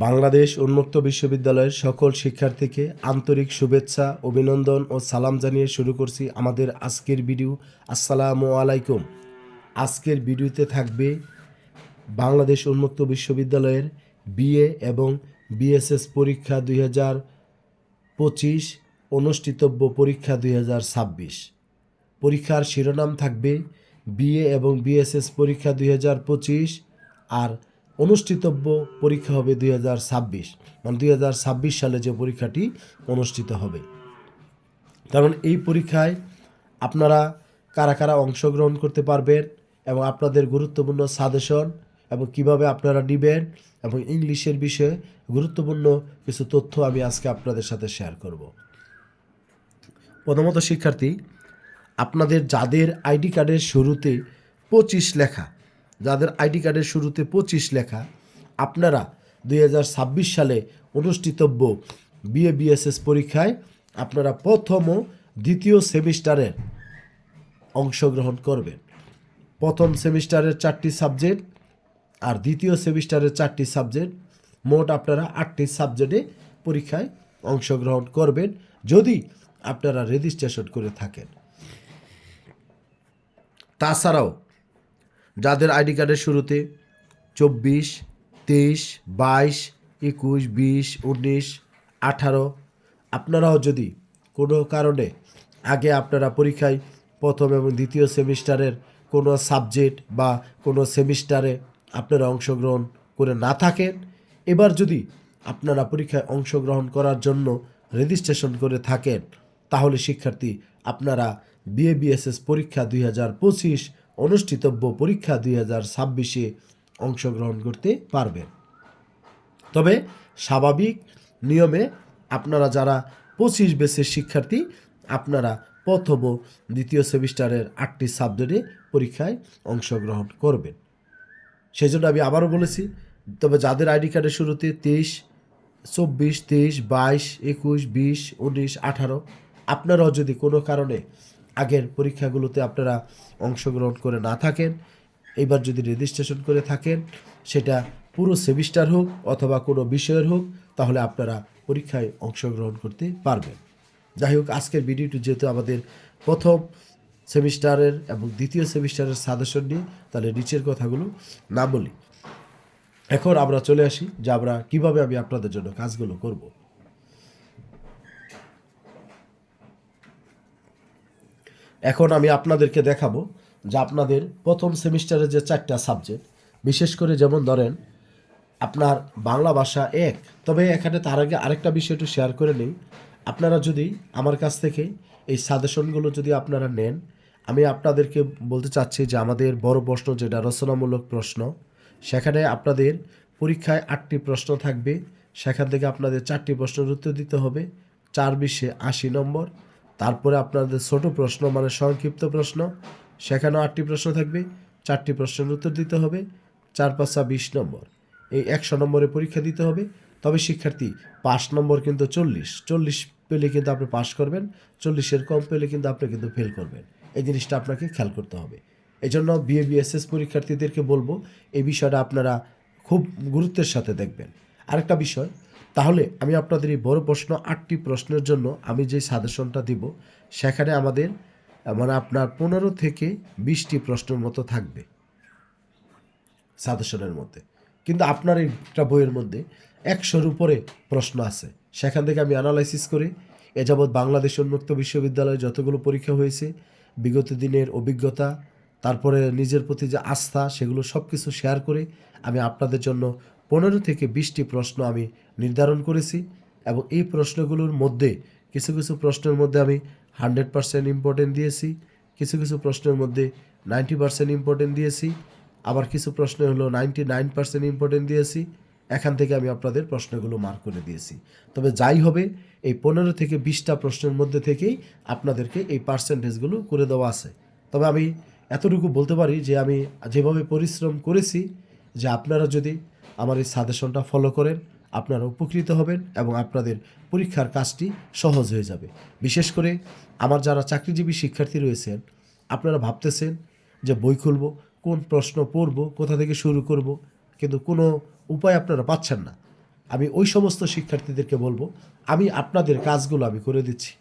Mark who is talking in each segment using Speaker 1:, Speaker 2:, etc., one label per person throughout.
Speaker 1: বাংলাদেশ উন্মুক্ত বিশ্ববিদ্যালয়ের সকল শিক্ষার্থীকে আন্তরিক শুভেচ্ছা, অভিনন্দন ও সালাম জানিয়ে শুরু করছি আমাদের আজকের ভিডিও। আসসালামু আলাইকুম। আজকের ভিডিওতে থাকবে বাংলাদেশ উন্মুক্ত বিশ্ববিদ্যালয়ের বিএ এবং বিএসএস পরীক্ষা 2025 অনুষ্ঠিতব্য পরীক্ষা 2026। পরীক্ষার শিরোনাম থাকবে বিএ এবং বিএসএস পরীক্ষা 2025 আর অনুষ্ঠিতব্য পরীক্ষা হবে 2026, মানে 2026 সালে যে পরীক্ষাটি অনুষ্ঠিত হবে। কারণ এই পরীক্ষায় আপনারা কারা কারা অংশগ্রহণ করতে পারবেন এবং আপনাদের গুরুত্বপূর্ণ সাজেশন এবং কিভাবে আপনারা নেবেন এবং ইংলিশের বিষয়ে গুরুত্বপূর্ণ কিছু তথ্য আমি আজকে আপনাদের সাথে শেয়ার করব। প্রথমত শিক্ষার্থী, আপনাদের যাদের আইডি কার্ডের শুরুতে 25 লেখা, যাদের আইডি কার্ডের শুরুতে 25 লেখা, আপনারা 2026 সালে অনুষ্ঠিতব্য বিএ বিএসএস পরীক্ষায় আপনারা প্রথম ও দ্বিতীয় সেমিস্টারের অংশগ্রহণ করবেন। প্রথম সেমিস্টারের 4টি সাবজেক্ট আর দ্বিতীয় সেমিস্টারের 4টি সাবজেক্ট, মোট আপনারা 8টি সাবজেক্টে পরীক্ষায় অংশগ্রহণ করবেন যদি আপনারা রেজিস্ট্রেশন করে থাকেন। তাছাড়াও যাদের আইডি কার্ডের শুরুতে 24, 23, 22, 21, 20, 19, 18, আপনারাও যদি কোনো কারণে আগে আপনারা পরীক্ষায় প্রথম এবং দ্বিতীয় সেমিস্টারের কোনো সাবজেক্ট বা কোনো সেমিস্টারে আপনারা অংশগ্রহণ করে না থাকেন, এবার যদি আপনারা পরীক্ষায় অংশগ্রহণ করার জন্য রেজিস্ট্রেশন করে থাকেন, তাহলে শিক্ষার্থী আপনারা বিএ বিএসএস পরীক্ষা 2025 অনুষ্ঠিতব্য পরীক্ষা 2026-এ অংশগ্রহণ করতে পারবেন। তবে স্বাভাবিক নিয়মে আপনারা যারা 25 ব্যাচের শিক্ষার্থী, আপনারা প্রথম ও দ্বিতীয় সেমিস্টারের 8টি সাবজেক্টে পরীক্ষায় অংশগ্রহণ করবেন। সেই জন্য আমি আবারও বলেছি, তবে যাদের আইডি কার্ডের শুরুতে 23, 24, 23, 22, 21, 20, 19, 18, আপনারাও যদি কোনো কারণে আগের পরীক্ষাগুলোতে আপনারা অংশগ্রহণ করে না থাকেন, এবার যদি রেজিস্ট্রেশন করে থাকেন, সেটা পুরো সেমিস্টার হোক অথবা কোনো বিষয়ের হোক, তাহলে আপনারা পরীক্ষায় অংশগ্রহণ করতে পারবেন। যাই হোক, আজকের ভিডিওটি যেহেতু আমাদের প্রথম সেমিস্টারের এবং দ্বিতীয় সেমিস্টারের সাজেশন নিয়ে, তাহলে নিচের কথাগুলো না বলি। এখন আমরা চলে আসি যে আমরা কিভাবে আমি আপনাদের জন্য কাজগুলো করব। এখন আমি আপনাদেরকে দেখাবো যে আপনাদের প্রথম সেমিস্টারের যে 4টা সাবজেক্ট, বিশেষ করে যেমন ধরেন আপনার বাংলা ভাষা 1, তবে এখানে তার আগে আরেকটা বিষয় একটু শেয়ার করে নিই। আপনারা যদি আমার কাছ থেকে এই সাজেশনগুলো যদি আপনারা নেন, আমি আপনাদেরকে বলতে চাচ্ছি যে আমাদের বড় প্রশ্ন যেটা রচনামূলক প্রশ্ন, সেখানে আপনাদের পরীক্ষায় 8টি প্রশ্ন থাকবে, সেখান থেকে আপনাদের 4টি প্রশ্নের উত্তর দিতে হবে, 4-20-এ 80 নম্বর। তারপরে আপনাদের ছোট প্রশ্ন মানে সংক্ষিপ্ত প্রশ্ন, সেখানেও 8টি প্রশ্ন থাকবে, 4টি প্রশ্নের উত্তর দিতে হবে, 4-5-20 নম্বর। এই 100 নম্বরে পরীক্ষা দিতে হবে। তবে শিক্ষার্থী পাস নম্বর কিন্তু 40 পেলে কিন্তু আপনি পাস করবেন, 40-এর কম পেলে কিন্তু আপনি কিন্তু ফেল করবেন। এই জিনিসটা আপনাকে খেয়াল করতে হবে। এই জন্য বিএ বিএসএস পরীক্ষার্থীদেরকে বলবো এই বিষয়টা আপনারা খুব গুরুত্বের সাথে দেখবেন। আরেকটা বিষয়, তাহলে আমি আপনাদের এই বড় প্রশ্ন 8টি প্রশ্নের জন্য আমি যে সাজেশনটা দিব, সেখানে আমাদের মানে আপনার 15 থেকে 20টি প্রশ্নের মতো থাকবে সাজেশনের মধ্যে। কিন্তু আপনার একটা বইয়ের মধ্যে 100-র উপরে প্রশ্ন আছে, সেখান থেকে আমি অ্যানালাইসিস করে এ যাবৎ বাংলাদেশ উন্মুক্ত বিশ্ববিদ্যালয়ে যতগুলো পরীক্ষা হয়েছে, বিগত দিনের অভিজ্ঞতা, তারপরে নিজের প্রতি যে আস্থা, সেগুলো সব কিছু শেয়ার করে আমি আপনাদের জন্য 15 থেকে 20টি প্রশ্ন আমি নির্ধারণ করেছি। এবং এই প্রশ্নগুলোর মধ্যে কিছু কিছু প্রশ্নের মধ্যে আমি 100% ইম্পর্টেন্ট দিয়েছি, কিছু কিছু প্রশ্নের মধ্যে 90% ইম্পর্টেন্ট দিয়েছি, আবার কিছু প্রশ্ন হলো 99% ইম্পর্টেন্ট দিয়েছি। এখান থেকে আমি আপনাদের প্রশ্নগুলো মার্ক করে দিয়েছি। তবে যাই হবে, এই 15 থেকে 20টা প্রশ্নের মধ্যে থেকেই আপনাদেরকে এই পার্সেন্টেজগুলো করে দেওয়া আছে। তবে আমি এতটুকু বলতে পারি যে আমি যেভাবে পরিশ্রম করেছি, যে আপনারা যদি আমার এই সাজেশনটা ফলো করেন, আপনারা উপকৃত হবেন এবং আপনাদের পরীক্ষার কাজটি সহজ হয়ে যাবে। বিশেষ করে আমার যারা চাকরিজীবী শিক্ষার্থী রয়েছেন, আপনারা ভাবতেছেন যে বই খুলব, কোন প্রশ্ন পড়ব, কোথা থেকে শুরু করব, কিন্তু কোনো উপায় আপনারা পাচ্ছেন না। আমি ওই সমস্ত শিক্ষার্থীদেরকে বলবো আমি আপনাদের কাজগুলো আমি করে দিচ্ছি,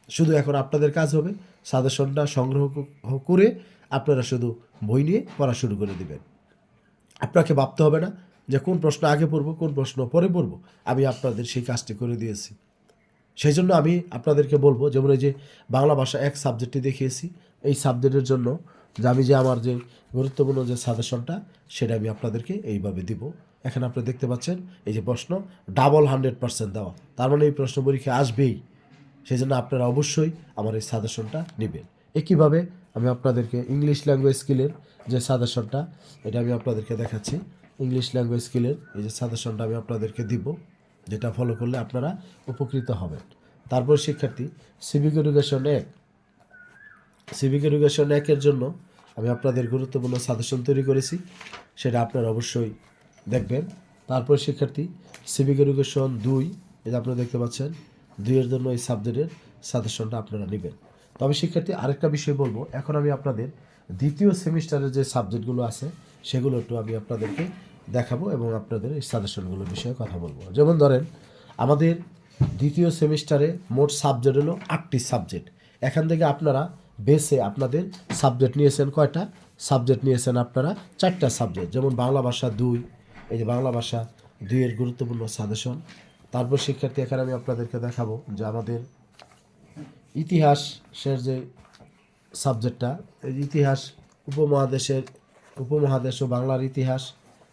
Speaker 1: শুধু এখন আপনাদের কাজ হবে সাজেশনটা সংগ্রহ করে আপনারা শুধু বই নিয়ে পড়া শুরু করে দিবেন। আপনাকে ভাবতে হবে না যে কোন প্রশ্ন আগে পড়বো কোন প্রশ্ন পরে পড়বো, আমি আপনাদের সেই কাজটি করে দিয়েছি। সেই জন্য আমি আপনাদেরকে বলবো, যেমন এই যে বাংলা ভাষা এক সাবজেক্টটি দেখিয়েছি, এই সাবজেক্টের জন্য যে আমি যে আমার যে গুরুত্বপূর্ণ যে সাজেশনটা সেটা আমি আপনাদেরকে এইভাবে দিব। এখানে আপনি দেখতে পাচ্ছেন এই যে প্রশ্ন ডাবল 100% দেওয়া, তার মানে এই প্রশ্ন পরীক্ষা আসবেই। সেই জন্য আপনারা অবশ্যই আমার এই সাজেশনটা নেবেন। একইভাবে আমি আপনাদেরকে ইংলিশ ল্যাঙ্গুয়েজ স্কিলের যে সাজেশনটা এটা আমি আপনাদেরকে দেখাচ্ছি। ইংলিশ ল্যাঙ্গুয়েজ স্কিলের এই যে সাজেশনটা আমি আপনাদেরকে দিব, যেটা ফলো করলে আপনারা উপকৃত হবেন। তারপর শিক্ষার্থী সিভিক এডুকেশন এক, সিভিক এডুকেশন একের জন্য আমি আপনাদের গুরুত্বপূর্ণ সাজেশন তৈরি করেছি, সেটা আপনারা অবশ্যই দেখবেন। তারপর শিক্ষার্থী সিভিক এডুকেশন দুই, এই যে আপনারা দেখতে পাচ্ছেন দুইয়ের জন্য এই সাবজেক্টের সাজেশনটা আপনারা নেবেন। তবে শিক্ষার্থী আরেকটা বিষয় বলবো, এখন আমি আপনাদের দ্বিতীয় সেমিস্টারের যে সাবজেক্টগুলো আছে সেগুলো একটু আমি আপনাদেরকে দেখাবো এবং আপনাদের এই সাজেশনগুলোর বিষয়ে কথা বলবো। যেমন ধরেন আমাদের দ্বিতীয় সেমিস্টারে মোট সাবজেক্ট হলো 8টি সাবজেক্ট। এখান থেকে আপনারা বেসে আপনাদের সাবজেক্ট নিয়েছেন কয়টা? সাবজেক্ট নিয়েছেন আপনারা 4টা সাবজেক্ট। যেমন বাংলা ভাষা 2, এই যে বাংলা ভাষা 2-এর গুরুত্বপূর্ণ সাজেশন। তারপর শিক্ষার্থী এখানে আমি আপনাদেরকে দেখাবো যে আমাদের ইতিহাসের যে সাবজেক্টটা, এই ইতিহাস উপমহাদেশ ও বাংলার ইতিহাস,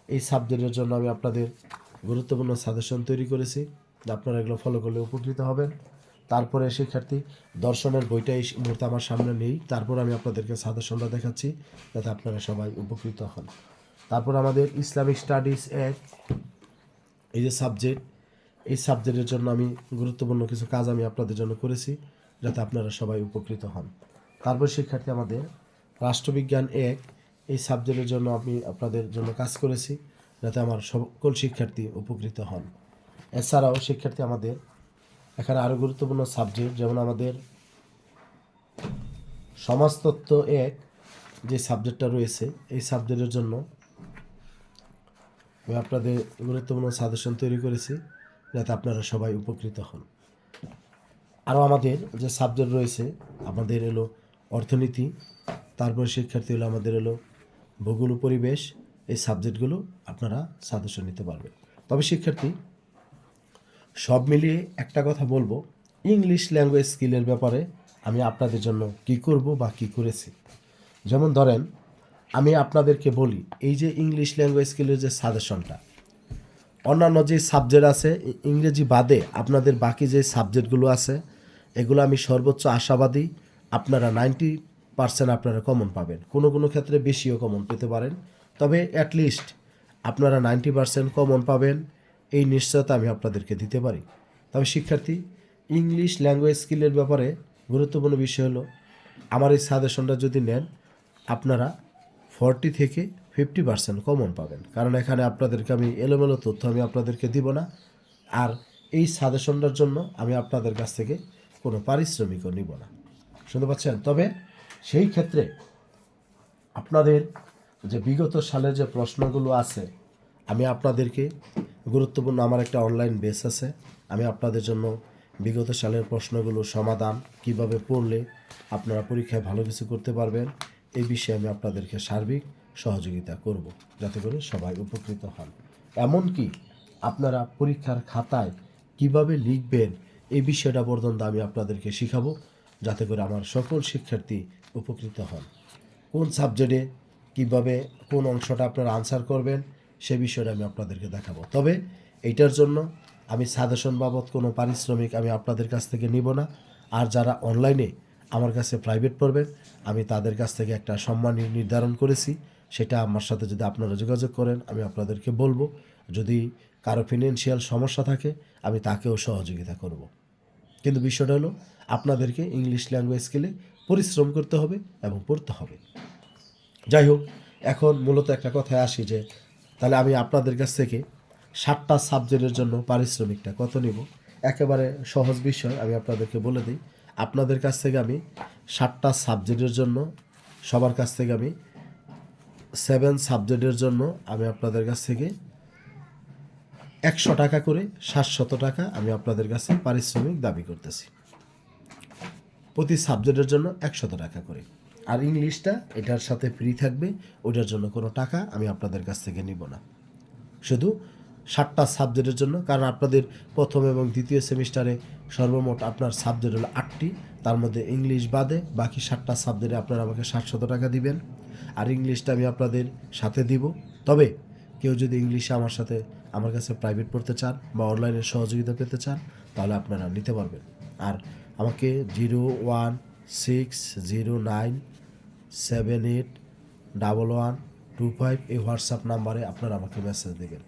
Speaker 1: এই সাবজেক্টের জন্য আমি আপনাদের গুরুত্বপূর্ণ সাজেশন তৈরি করেছি, আপনারা এগুলো ফলো করলে উপকৃত হবেন। তারপরে শিক্ষার্থী দর্শনের বইটা এই মুহূর্তে আমার সামনে নেই, তারপর আমি আপনাদেরকে সাজেশনটা দেখাচ্ছি যাতে আপনারা সবাই উপকৃত হন। তারপর আমাদের ইসলামিক স্টাডিজ এক, এই যে সাবজেক্ট, এই সাবজেক্টের জন্য আমি গুরুত্বপূর্ণ কিছু কাজ আমি আপনাদের জন্য করেছি যাতে আপনারা সবাই উপকৃত হন। তারপর শিক্ষার্থী আমাদের রাষ্ট্রবিজ্ঞান এক, এই সাবজেক্টের জন্য আমি আপনাদের জন্য কাজ করেছি যাতে আমার সকল শিক্ষার্থী উপকৃত হন। এছাড়াও শিক্ষার্থী আমাদের এখানে আরও গুরুত্বপূর্ণ সাবজেক্ট, যেমন আমাদের সমাজতত্ত্ব এক যে সাবজেক্টটা রয়েছে, এই সাবজেক্টের জন্য আমি আপনাদের গুরুত্বপূর্ণ সাজেশন তৈরি করেছি যাতে আপনারা সবাই উপকৃত হন। আরও আমাদের যে সাবজেক্ট রয়েছে আমাদের এলো অর্থনীতি, তারপর শিক্ষার্থী হলো আমাদের এলো ভূগোল ও পরিবেশ, এই সাবজেক্টগুলো আপনারা সাজেশন নিতে পারবেন। তবে শিক্ষার্থী সব মিলিয়ে একটা কথা বলবো, ইংলিশ ল্যাঙ্গুয়েজ স্কিলের ব্যাপারে আমি আপনাদের জন্য কি করব বা কি করেছি। যেমন ধরেন আমি আপনাদেরকে বলি এই যে ইংলিশ ল্যাঙ্গুয়েজ স্কিলের যে সাজেশনটা, অন্যান্য যে সাবজেক্ট আছে ইংরেজি বাদে আপনাদের বাকি যে সাবজেক্টগুলো আছে এগুলো আমি সর্বোচ্চ আশাবাদী আপনারা 90% আপনারা কমন পাবেন, কোনো কোনো ক্ষেত্রে বেশিও কমন পেতে পারেন, তবে অ্যাটলিস্ট আপনারা 90% কমন পাবেন এই নিশ্চয়তা আমি আপনাদেরকে দিতে পারি। তবে শিক্ষার্থী ইংলিশ ল্যাঙ্গুয়েজ স্কিলের ব্যাপারে গুরুত্বপূর্ণ বিষয় হলো আমার এই সাজেশনটা যদি নেন আপনারা 40 থেকে 50% কমন পাবেন, কারণ এখানে আপনাদেরকে আমি এলোমেলো তথ্য আমি আপনাদেরকে দিব না, আর এই সাজেশনটার জন্য আমি আপনাদের কাছ থেকে কোনো পারিশ্রমিকও নিব না, শুনতে পাচ্ছেন? তবে সেই ক্ষেত্রে আপনাদের যে বিগত সালের যে প্রশ্নগুলো আছে আমি আপনাদেরকে গুরুত্বপূর্ণ আমার একটা অনলাইন বেস আছে, আমি আপনাদের জন্য বিগত সালের প্রশ্নগুলো সমাধান কিভাবে পড়লে আপনারা পরীক্ষায় ভালো কিছু করতে পারবেন এই বিষয়ে আমি আপনাদেরকে সার্বিক সহযোগিতা করব যাতে করে সবাই উপকৃত হন। এমনকি আপনারা পরীক্ষার খাতায় কিভাবে লিখবেন এই বিষয়টা পর্যন্ত আমি আপনাদেরকে শিখাবো যাতে করে আমার সকল শিক্ষার্থী উপকৃত হন। কোন সাবজেক্টে কিভাবে কোন অংশটা আপনারা আনসার করবেন সে বিষয়টা আমি আপনাদেরকে দেখাবো। তবে এইটার জন্য আমি সাজেশন বাবদ কোনো পারিশ্রমিক আমি আপনাদের কাছ থেকে নিব না, আর যারা অনলাইনে আমার কাছে প্রাইভেট পড়বেন আমি তাদের কাছ থেকে একটা সম্মান নির্ধারণ করেছি, সেটা আমার সাথে যদি আপনারা যোগাযোগ করেন আমি আপনাদেরকে বলবো, যদি কারো ফিনান্সিয়াল সমস্যা থাকে আমি তাকেও সহযোগিতা করব। কিন্তু বিষয়টা হলো আপনাদেরকে ইংলিশ ল্যাঙ্গুয়েজ স্কিলে পরিশ্রম করতে হবে এবং পড়তে হবে। যাই হোক, এখন মূলত একটা কথায় আসি যে তাহলে আমি আপনাদের কাছ থেকে 7টা সাবজেক্টের জন্য পারিশ্রমিকটা কত নিব। একেবারে সহজ বিষয় আমি আপনাদেরকে বলে দিই, আপনাদের কাছ থেকে আমি 7টা সাবজেক্টের জন্য সবার কাছ থেকে আমি 7 সাবজেক্টের জন্য আমি আপনাদের কাছ থেকে 100 টাকা করে 700 টাকা আমি আপনাদের কাছে পারিশ্রমিক দাবি করতেছি। প্রতি সাবজেক্টের জন্য 100 টাকা করে। আর ইংলিশটা এটার সাথে ফ্রি থাকবে, ওইটার জন্য কোনো টাকা আমি আপনাদের কাছ থেকে নিব না। শুধু 7টা সাবজেক্টের জন্য, কারণ আপনাদের প্রথম এবং দ্বিতীয় সেমিস্টারে সর্বমোট আপনার সাবজেক্ট হলো 8টি, তার মধ্যে ইংলিশ বাদে বাকি 7টা সাবজেক্টে আপনারা আমাকে 700 টাকা দিবেন। আর ইংলিশটা আমি আপনাদের সাথে দিব। তবে কেউ যদি ইংলিশে আমার কাছে প্রাইভেট পড়তে চান বা অনলাইনে সহযোগিতা পেতে চান, তাহলে আপনারা নিতে পারবেন। আর আমাকে 01609781125 এই হোয়াটসঅ্যাপ নাম্বারে আপনারা আমাকে মেসেজ দেবেন।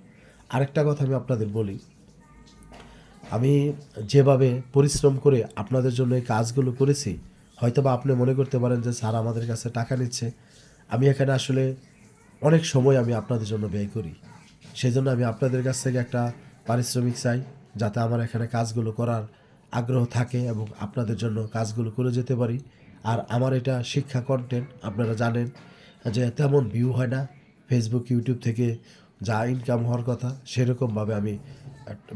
Speaker 1: আরেকটা কথা আমি আপনাদের বলি, আমি যেভাবে পরিশ্রম করে আপনাদের জন্য এই কাজগুলো করেছি, হয়তো বা আপনি মনে করতে পারেন যে স্যার আমাদের কাছে টাকা নিচ্ছে। আমি এখানে আসলে অনেক সময় আমি আপনাদের জন্য ব্যয় করি। সেই জন্য আমি আপনাদের কাছ থেকে একটা পারিশ্রমিক চাই, যাতে আমার এখানে কাজগুলো করার আগ্রহ থাকে এবং আপনাদের জন্য কাজগুলো করে যেতে পারি। আর আমার এটা শিক্ষা কন্টেন্ট, আপনারা জানেন যে তেমন ভিউ হয় না। ফেসবুক ইউটিউব থেকে যা ইনকাম হওয়ার কথা সেরকমভাবে আমি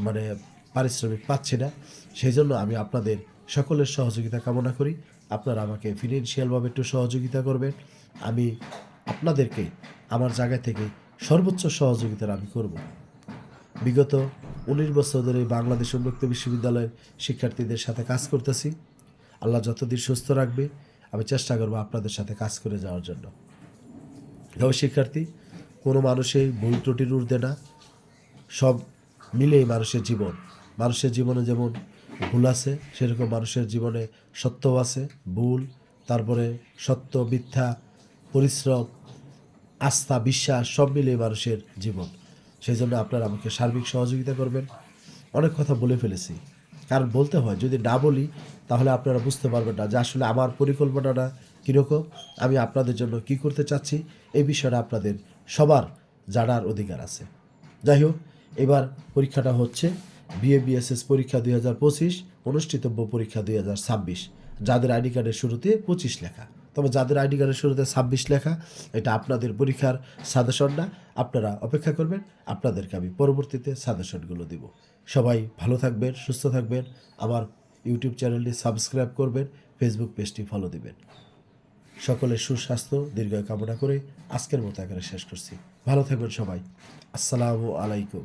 Speaker 1: মানে পারিশ্রমিক পাচ্ছি না। সেই জন্য আমি আপনাদের সকলের সহযোগিতা কামনা করি। আপনারা আমাকে ফিনান্সিয়ালভাবে একটু সহযোগিতা করবেন। আমি আপনাদেরকে আমার জায়গা থেকে সর্বোচ্চ সহযোগিতা আমি করব। বিগত 19 বছর ধরে বাংলাদেশ উন্মুক্ত বিশ্ববিদ্যালয়ের শিক্ষার্থীদের সাথে কাজ করতেছি। আল্লাহ যতদিন সুস্থ রাখবে আমি চেষ্টা করব আপনাদের সাথে কাজ করে যাওয়ার জন্য। তবে শিক্ষার্থী, কোনো মানুষই ভুল ত্রুটির ঊর্ধ্বে না। সব মিলেই মানুষের জীবন। মানুষের জীবনে যেমন ভুল আছে, সেরকম মানুষের জীবনে সত্যও আছে, ভুল, তারপরে সত্য, মিথ্যা, পরিশ্রম, আস্থা, বিশ্বাস সব মিলিয়ে মানুষের জীবন। সেই জন্য আপনারা আমাকে সার্বিক সহযোগিতা করবেন। অনেক কথা বলে ফেলেছি, কারণ বলতে হয়, যদি না বলি তাহলে আপনারা বুঝতে পারবেন না যে আসলে আমার পরিকল্পনাটা কীরকম, আমি আপনাদের জন্য কি করতে চাচ্ছি। এই বিষয়টা আপনাদের সবার জানার অধিকার আছে। যাই হোক, এবার পরীক্ষাটা হচ্ছে বিএ-বিএসএস পরীক্ষা 2025, অনুষ্ঠিতব্য পরীক্ষা 2026। যাদের আইডি কার্ডের শুরুতে 25 লেখা, তবে যাদের আইডি কার্ডের শুরুতে 26 লেখা, এটা আপনাদের পরীক্ষার সাজেশন না। আপনারা অপেক্ষা করবেন, আপনাদেরকে আমি পরবর্তীতে সাজেশনগুলো দিব। সবাই ভালো থাকবেন, সুস্থ থাকবেন। আমার ইউটিউব চ্যানেলটি সাবস্ক্রাইব করবেন, ফেসবুক পেজটি ফলো দিবেন। সকলের সুস্বাস্থ্য দীর্ঘায়ু কামনা করে আজকের মতো এখানে শেষ করছি। ভালো থাকবেন সবাই। আসসালামু আলাইকুম।